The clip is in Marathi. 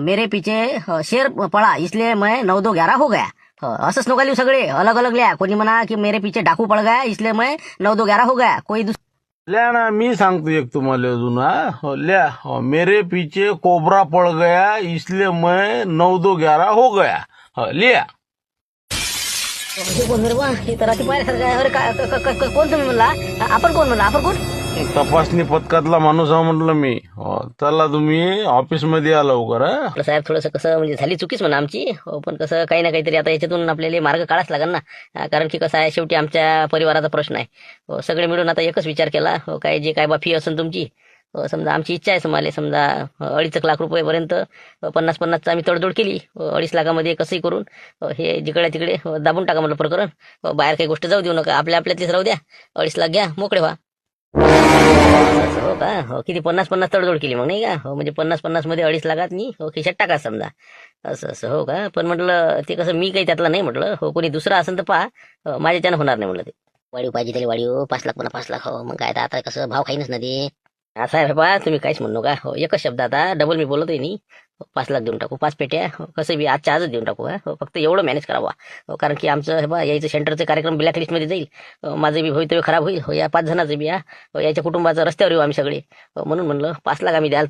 मेरे पीछे शेर पड़ा इसलिए मैं 9-2-11 हो गया. असंच नका लिहू सगळे अलग अलग लिहा. कोणी म्हणा की मेरे पीछे डाकू पड़ गया इसलिए मैं 9-2-11 हो गया. कोई लिहा ना, मी सांगतो एक तुम्हाला अजून. लिहा, मेरे पीछे कोबरा पड़ गया इसलिए मैं 9-2-11 हो गया. लिहा. कोण रे बा? हे तर अति पाहिल्यासारखं आहे. अरे कोण तुम्ही म्हणला? आपण कोण म्हणला? आपण कोण? तपासणी पथकातला माणूस आहे म्हटलं मी. चला तुम्ही ऑफिस मध्ये या लवकर. आपलं साहेब थोडंसं कसं म्हणजे झाली चुकीच म्हणा आमची. पण कसं काही ना काहीतरी आता याच्यातून आपल्याला मार्ग काढाच लागेल ना. कारण की कसं आहे शेवटी आमच्या परिवाराचा प्रश्न आहे. सगळे मिळून आता एकच विचार केला. काय जे काय बा फी असेल तुमची, समजा आमची इच्छा आहे तुम्हाला समजा 2.5 लाख रुपयेपर्यंत 50-50चा आम्ही तडजोड केली. 2.5 लाखामध्ये कसंही करून हे जिकडे तिकडे दाबून टाका म्हटलं प्रकरण. बाहेर काही गोष्ट जाऊ देऊ नका. आपल्यातलीच राहू द्या. 2.5 लाख घ्या, मोकळे व्हा. हो का? हो, किती 50-50 तडजोड केली मग नाही का? हो म्हणजे 50-50 मध्ये 2.5 लाखात मी खिशात टाका समजा. असं असं हो का? पण म्हटलं ते कसं मी काही त्यातलं नाही म्हटलं. हो कोणी दुसरा असेल तर पहा, माझ्याच्यानं होणार नाही म्हटलं ते. वाढीव पाहिजे त्याला वाढीव 5 लाख पुन्हा 5 लाख. हो मग काय आता कसं भाव खाईनच ना ते. असं आहे बाबा, तुम्ही काहीच म्हणू नका. हो एकच शब्द आता डबल मी बोलतोय नी. 5 लाख देऊन टाकू, 5 पेट्या. कसं बी आजच्या आजच देऊन टाकू. फक्त एवढं मॅनेज करावा. कारण की आमचं हे बा यायचं सेंटरचे कार्यक्रम ब्लॅक लिस्टमध्ये जाईल. माझं बी भवितव्य खराब होईल. या 5 जणांचं बी याच्या कुटुंबाचं रस्त्यावर येऊ आम्ही सगळे. म्हणून म्हणलं 5 लाख आम्ही द्यायला